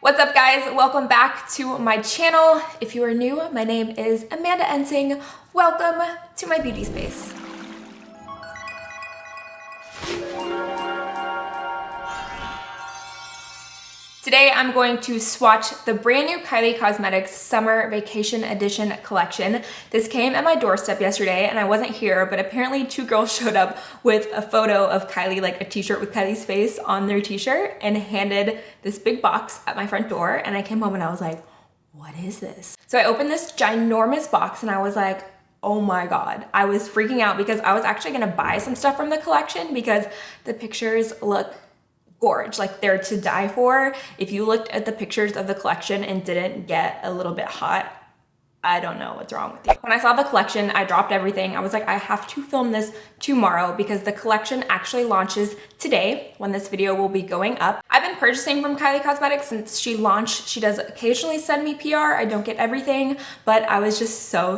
What's up guys? Welcome back to my channel. If you are new, my name is AmandaEnsing. Welcome to my beauty space. Today I'm going to swatch the brand new Kylie Cosmetics Summer Vacation Edition collection. This came at my doorstep yesterday and I wasn't here, but apparently two girls showed up with a photo of Kylie, like a t-shirt with Kylie's face on their t-shirt, and handed this big box at my front door. And I came home and I was like, what is this? So I opened this ginormous box and I was like, oh my God. I was freaking out because I was actually gonna buy some stuff from the collection because the pictures look gorge, like they're to die for. If you looked at the pictures of the collection and didn't get a little bit hot, I don't know what's wrong with you. When I saw the collection, I dropped everything. I was like, I have to film this tomorrow because the collection actually launches today when this video will be going up. I've been purchasing from Kylie Cosmetics since she launched. She does occasionally send me PR. I don't get everything, but I was just so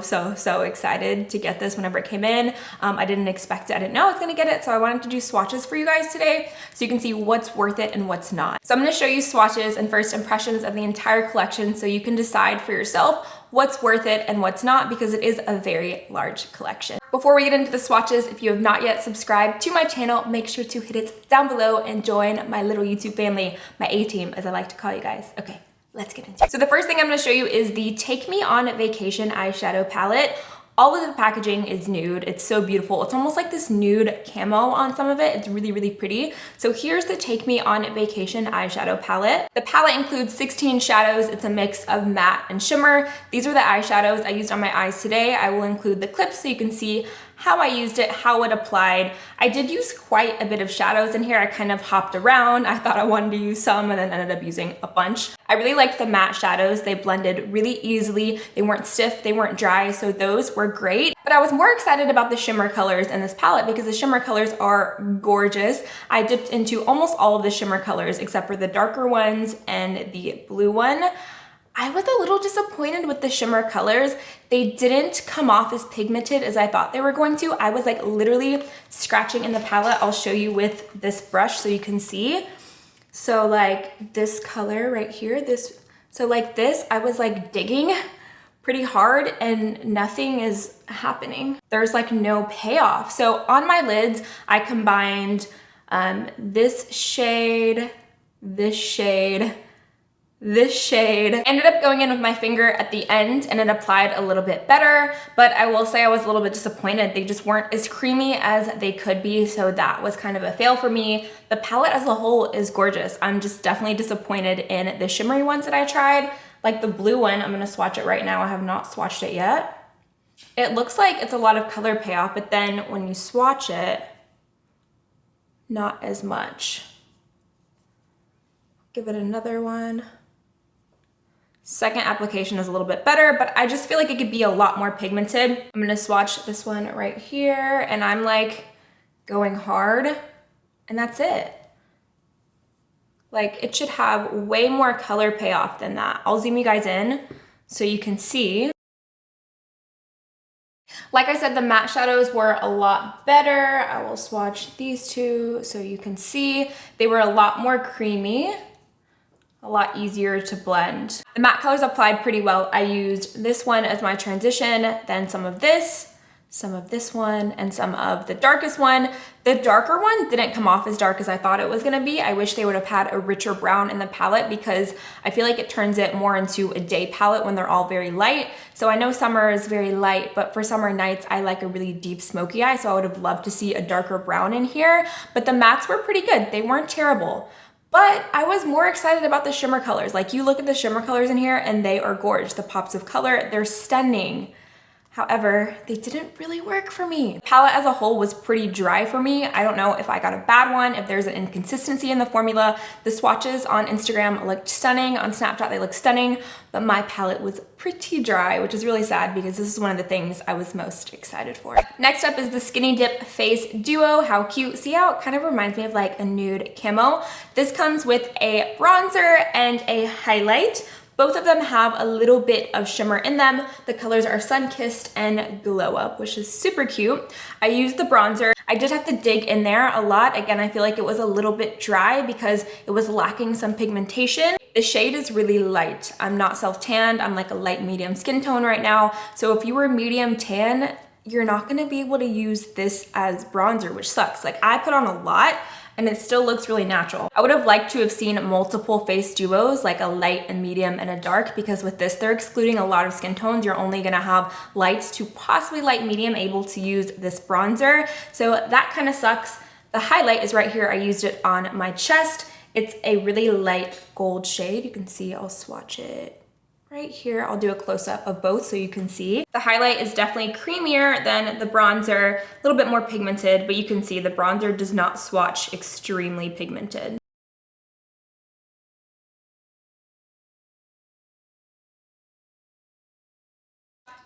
excited to get this whenever it came in. I didn't expect it. I didn't know I was gonna get it, so I wanted to do swatches for you guys today so you can see what's worth it and what's not. So I'm gonna show you swatches and first impressions of the entire collection so you can decide for yourself what's worth it and what's not, because it is a very large collection. Before we get into the swatches, if you have not yet subscribed to my channel, make sure to hit it down below and join my little YouTube family, my A-team, as I like to call you guys. Okay, let's get into it. So the first thing I'm gonna show you is the Take Me On Vacation eyeshadow palette. All of the packaging is nude. It's so beautiful. It's almost like this nude camo on some of it. It's really pretty. So here's the Take Me On Vacation eyeshadow palette. The palette includes 16 shadows. It's a mix of matte and shimmer. These are the eyeshadows I used on my eyes today. I will include the clips so you can see how I used it, how it applied. I did use quite a bit of shadows in here. I kind of hopped around. I thought I wanted to use some and then ended up using a bunch. I really liked the matte shadows. They blended really easily. They weren't stiff, they weren't dry, so those were great. But I was more excited about the shimmer colors in this palette because the shimmer colors are gorgeous. I dipped into almost all of the shimmer colors except for the darker ones and the blue one. I was a little disappointed with the shimmer colors. They didn't come off as pigmented as I thought they were going to. I was like literally scratching in the palette. I'll show you with this brush so you can see. So like this color right here, so like this, I was like digging pretty hard and nothing is happening. There's like no payoff. So on my lids, I combined this shade, ended up going in with my finger at the end and it applied a little bit better, but I will say I was a little bit disappointed. They just weren't as creamy as they could be, so that was kind of a fail for me. The palette as a whole is gorgeous. I'm just definitely disappointed in the shimmery ones that I tried. Like the blue one, I'm gonna swatch it right now. I have not swatched it yet. It looks like it's a lot of color payoff, but then when you swatch it, not as much. Give it another one. Second application is a little bit better, but I just feel like it could be a lot more pigmented. I'm gonna swatch this one right here and I'm like going hard and that's it. Like it should have way more color payoff than that. I'll zoom you guys in so you can see. Like I said, the matte shadows were a lot better. I will swatch these two so you can see. They were a lot more creamy. A lot easier to blend. The matte colors applied pretty well. I used this one as my transition, then some of this one, and some of the darkest one. The darker one didn't come off as dark as I thought it was gonna be. I wish they would have had a richer brown in the palette because I feel like it turns it more into a day palette when they're all very light. So I know summer is very light, but for summer nights, I like a really deep smoky eye, so I would have loved to see a darker brown in here. But the mattes were pretty good. They weren't terrible. But I was more excited about the shimmer colors. Like you look at the shimmer colors in here and they are gorgeous. The pops of color, they're stunning. However, they didn't really work for me. The palette as a whole was pretty dry for me. I don't know if I got a bad one, if there's an inconsistency in the formula. The swatches on Instagram looked stunning. On Snapchat, they looked stunning, but my palette was pretty dry, which is really sad because this is one of the things I was most excited for. Next up is the Skinny Dip Face Duo. How cute. See how it kind of reminds me of like a nude camo? This comes with a bronzer and a highlight. Both of them have a little bit of shimmer in them. The colors are Sun-Kissed and Glow Up, which is super cute. I used the bronzer. I did have to dig in there a lot. Again, I feel like it was a little bit dry because it was lacking some pigmentation. The shade is really light. I'm not self-tanned. I'm like a light medium skin tone right now. So if you were medium tan, you're not gonna be able to use this as bronzer, which sucks. Like I put on a lot and it still looks really natural. I would have liked to have seen multiple face duos, like a light and medium and a dark, because with this, they're excluding a lot of skin tones. You're only gonna have lights to possibly light medium able to use this bronzer. So that kind of sucks. The highlight is right here. I used it on my chest. It's a really light gold shade. You can see, I'll swatch it right here. I'll do a close-up of both so you can see. The highlight is definitely creamier than the bronzer, a little bit more pigmented, but you can see the bronzer does not swatch extremely pigmented.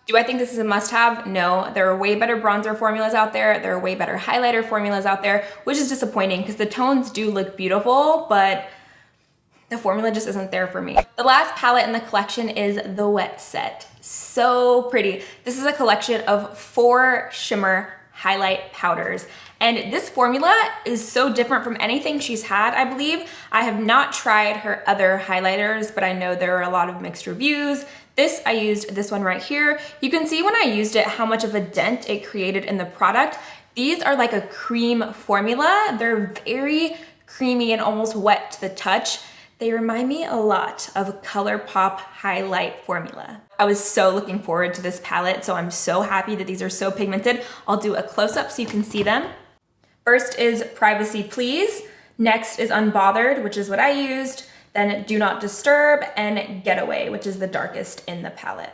Do I think this is a must-have? No. There are way better bronzer formulas out there. There are way better highlighter formulas out there, which is disappointing because the tones do look beautiful, but the formula just isn't there for me. The last palette in the collection is the Wet Set. So pretty. This is a collection of 4 shimmer highlight powders. And this formula is so different from anything she's had, I believe. I have not tried her other highlighters, but I know there are a lot of mixed reviews. I used this one right here. You can see when I used it how much of a dent it created in the product. These are like a cream formula. They're very creamy and almost wet to the touch. They remind me a lot of ColourPop highlight formula. I was so looking forward to this palette, so I'm so happy that these are so pigmented. I'll do a close-up so you can see them. First is Privacy Please. Next is Unbothered, which is what I used. Then Do Not Disturb and Getaway, which is the darkest in the palette.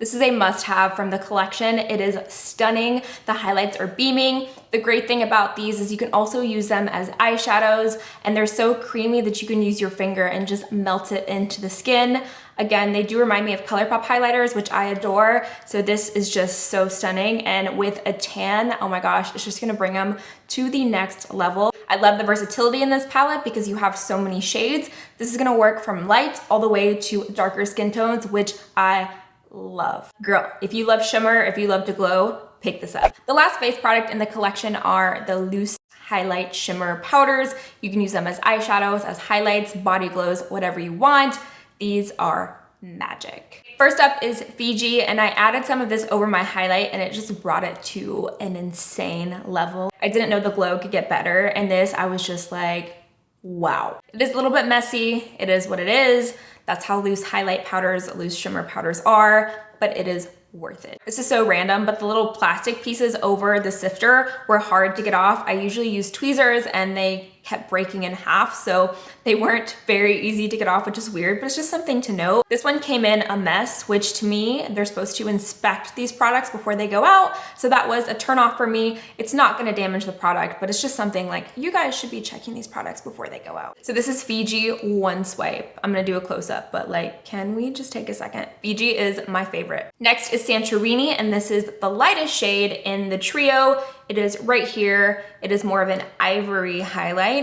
This is a must-have from the collection. It is stunning. The highlights are beaming. The great thing about these is you can also use them as eyeshadows, and they're so creamy that you can use your finger and just melt it into the skin. Again, they do remind me of ColourPop highlighters, which I adore. So this is just so stunning. And with a tan, oh my gosh, it's just gonna bring them to the next level. I love the versatility in this palette because you have so many shades. This is gonna work from light all the way to darker skin tones, which I love. Girl, if you love shimmer, if you love to glow, pick this up. The last face product in the collection are the loose highlight shimmer powders. You can use them as eyeshadows, as highlights, body glows, whatever you want. These are magic. First up is Fiji, and I added some of this over my highlight and it just brought it to an insane level. I didn't know the glow could get better, and this I was just like, wow. It is a little bit messy. It is what it is. That's how loose highlight powders, loose shimmer powders are, but it is worth it. This is so random, but the little plastic pieces over the sifter were hard to get off. I usually use tweezers and they kept breaking in half, so they weren't very easy to get off, which is weird, but it's just something to note. This one came in a mess, which to me, they're supposed to inspect these products before they go out, so that was a turn off for me. It's not gonna damage the product, but it's just something like, you guys should be checking these products before they go out. So this is Fiji One Swipe. I'm gonna do a close-up, but like, can we just take a second? Fiji is my favorite. Next is Santorini, and this is the lightest shade in the trio. It is right here. It is more of an ivory highlight.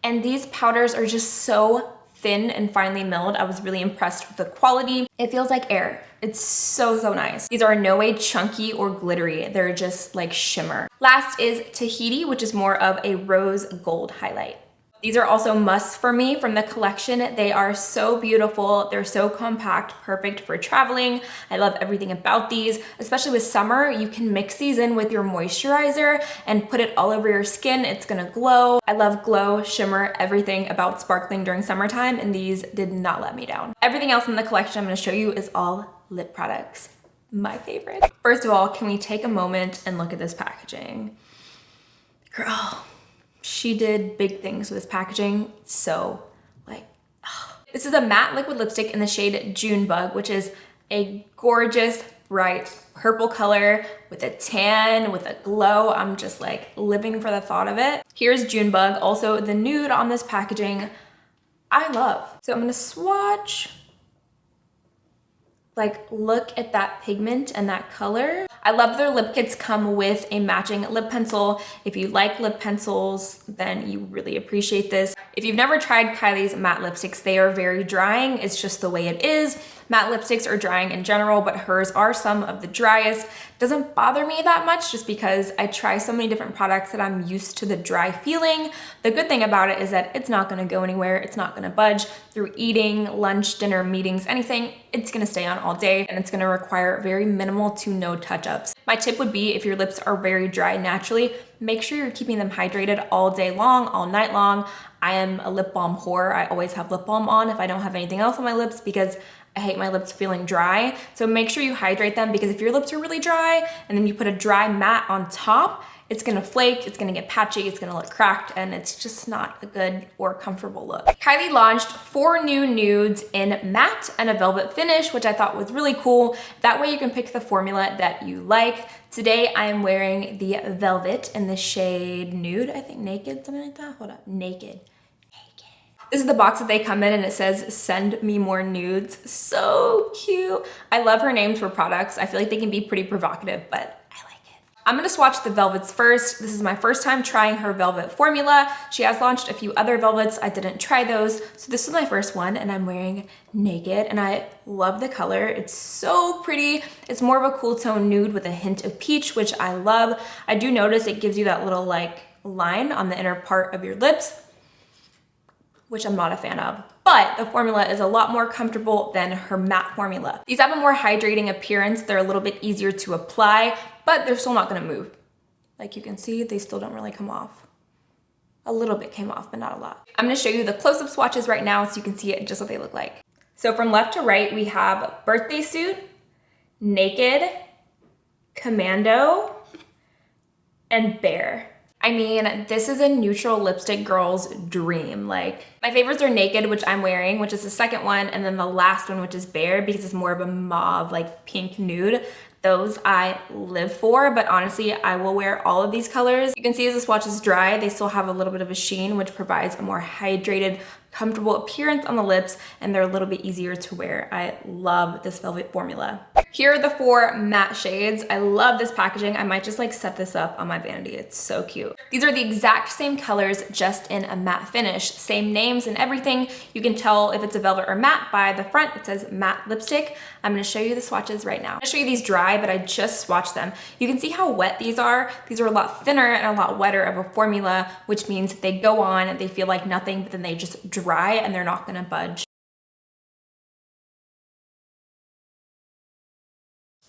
And these powders are just so thin and finely milled. I was really impressed with the quality. It feels like air. It's so, so nice. These are in no way chunky or glittery. They're just like shimmer. Last is Tahiti, which is more of a rose gold highlight. These are also musts for me from the collection. They are so beautiful. They're so compact, perfect for traveling. I love everything about these, especially with summer. You can mix these in with your moisturizer and put it all over your skin. It's gonna glow. I love glow, shimmer, everything about sparkling during summertime, and these did not let me down. Everything else in the collection I'm gonna show you is all lip products. My favorite. First of all, can we take a moment and look at this packaging? Girl. She did big things with this packaging. So like, oh. This is a matte liquid lipstick in the shade Junebug, which is a gorgeous, bright purple color with a tan, with a glow. I'm just like living for the thought of it. Here's Junebug, also the nude on this packaging, I love. So I'm gonna swatch. Like, look at that pigment and that color. I love their lip kits come with a matching lip pencil. If you like lip pencils, then you really appreciate this. If you've never tried Kylie's matte lipsticks, they are very drying. It's just the way it is. Matte lipsticks are drying in general, but hers are some of the driest. Doesn't bother me that much just because I try so many different products that I'm used to the dry feeling. The good thing about it is that it's not gonna go anywhere. It's not gonna budge through eating, lunch, dinner, meetings, anything. It's gonna stay on all day and it's gonna require very minimal to no touch-ups. My tip would be if your lips are very dry naturally, make sure you're keeping them hydrated all day long, all night long. I am a lip balm whore. I always have lip balm on if I don't have anything else on my lips because I hate my lips feeling dry. So make sure you hydrate them because if your lips are really dry and then you put a dry matte on top, it's gonna flake, it's gonna get patchy, it's gonna look cracked, and it's just not a good or comfortable look. Kylie launched 4 new nudes in matte and a velvet finish, which I thought was really cool. That way you can pick the formula that you like. Today I am wearing the velvet in the shade nude, I think naked, something like that. Hold up, naked. This is the box that they come in and it says, send me more nudes. So cute. I love her names for products. I feel like they can be pretty provocative, but I like it. I'm gonna swatch the velvets first. This is my first time trying her velvet formula. She has launched a few other velvets. I didn't try those. So this is my first one and I'm wearing naked and I love the color. It's so pretty. It's more of a cool tone nude with a hint of peach, which I love. I do notice it gives you that little like line on the inner part of your lips, which I'm not a fan of. But the formula is a lot more comfortable than her matte formula. These have a more hydrating appearance. They're a little bit easier to apply, but they're still not gonna move. Like you can see, they still don't really come off. A little bit came off, but not a lot. I'm gonna show you the close-up swatches right now so you can see it just what they look like. So from left to right, we have Birthday Suit, Naked, Commando, and Bear. I mean, this is a neutral lipstick girl's dream. Like, my favorites are Naked, which I'm wearing, which is the second one, and then the last one, which is Bear, because it's more of a mauve, like pink nude. Those I live for, but honestly, I will wear all of these colors. You can see as the swatch is dry, they still have a little bit of a sheen, which provides a more hydrated, comfortable appearance on the lips, and they're a little bit easier to wear. I love this velvet formula. Here are the 4 matte shades. I love this packaging. I might just like set this up on my vanity. It's so cute. These are the exact same colors, just in a matte finish. Same names and everything. You can tell if it's a velvet or matte by the front. It says matte lipstick. I'm gonna show you the swatches right now. I'm gonna show you these dry, but I just swatched them. You can see how wet these are. These are a lot thinner and a lot wetter of a formula, which means they go on and they feel like nothing, but then they just dry and they're not gonna budge.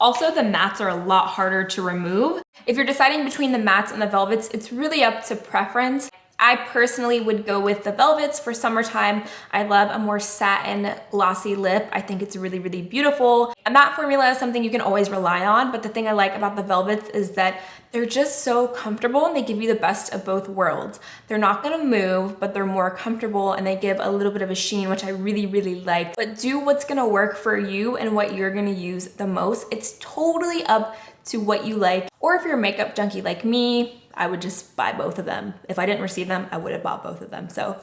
Also, the mattes are a lot harder to remove. If you're deciding between the mattes and the velvets, it's really up to preference. I personally would go with the velvets for summertime. I love a more satin glossy lip. I think it's really, really beautiful. A matte formula is something you can always rely on, but the thing I like about the velvets is that they're just so comfortable and they give you the best of both worlds. They're not gonna move, but they're more comfortable and they give a little bit of a sheen, which I really, really like. But do what's gonna work for you and what you're gonna use the most. It's totally up to what you like. Or if you're a makeup junkie like me, I would just buy both of them. If I didn't receive them, I would have bought both of them. So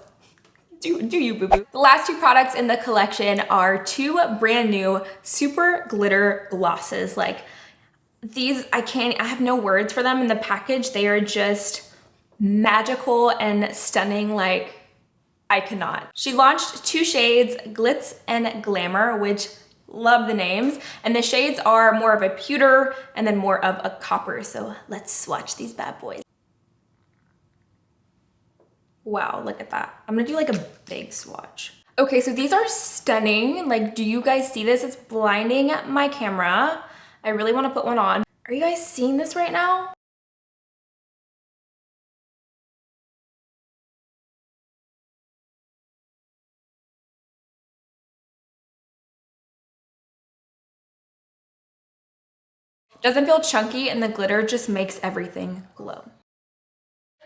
do you, boo-boo. The last 2 products in the collection are 2 brand new super glitter glosses. Like these, I have no words for them in the package. They are just magical and stunning. Like I cannot. She launched 2 shades, Glitz and Glamour, which love the names. And the shades are more of a pewter and then more of a copper. So let's swatch these bad boys. Wow, look at that. I'm gonna do like a big swatch. Okay, so these are stunning. Like, do you guys see this? It's blinding my camera. I really wanna put one on. Are you guys seeing this right now? Doesn't feel chunky and the glitter just makes everything glow.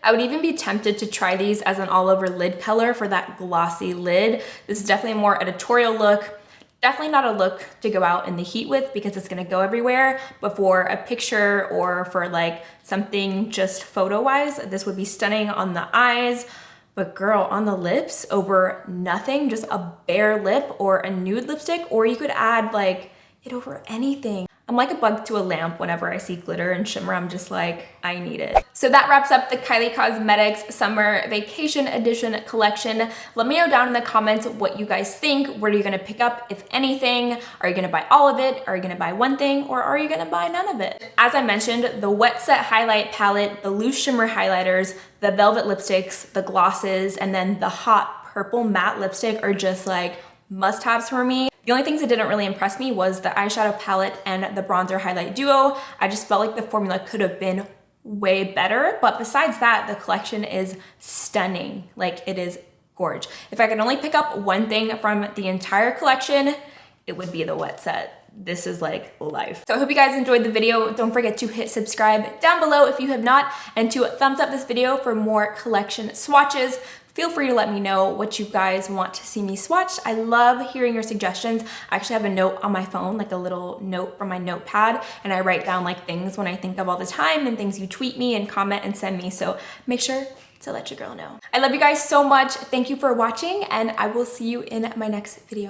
I would even be tempted to try these as an all over lid color for that glossy lid. This is definitely a more editorial look. Definitely not a look to go out in the heat with because it's gonna go everywhere, but for a picture or for like something just photo wise, this would be stunning on the eyes. But girl, on the lips over nothing, just a bare lip or a nude lipstick, or you could add like it over anything. I'm like a bug to a lamp whenever I see glitter and shimmer. I'm just like, I need it. So that wraps up the Kylie Cosmetics Summer Vacation Edition collection. Let me know down in the comments what you guys think. What are you gonna pick up, if anything? Are you gonna buy all of it? Are you gonna buy one thing? Or are you gonna buy none of it? As I mentioned, the Wet Set Highlight Palette, the Loose Shimmer Highlighters, the Velvet Lipsticks, the glosses, and then the Hot Purple Matte Lipstick are just like must-haves for me. The only things that didn't really impress me was the eyeshadow palette and the bronzer highlight duo. I just felt like the formula could have been way better, but besides that, the collection is stunning. Like, it is gorge. If I could only pick up one thing from the entire collection, it would be the Wet Set. This is like life. So I hope you guys enjoyed the video. Don't forget to hit subscribe down below if you have not, and to thumbs up this video for more collection swatches. Feel free to let me know what you guys want to see me swatch. I love hearing your suggestions. I actually have a note on my phone, like a little note from my notepad, and I write down like things when I think of all the time and things you tweet me and comment and send me. So make sure to let your girl know. I love you guys so much. Thank you for watching, and I will see you in my next video.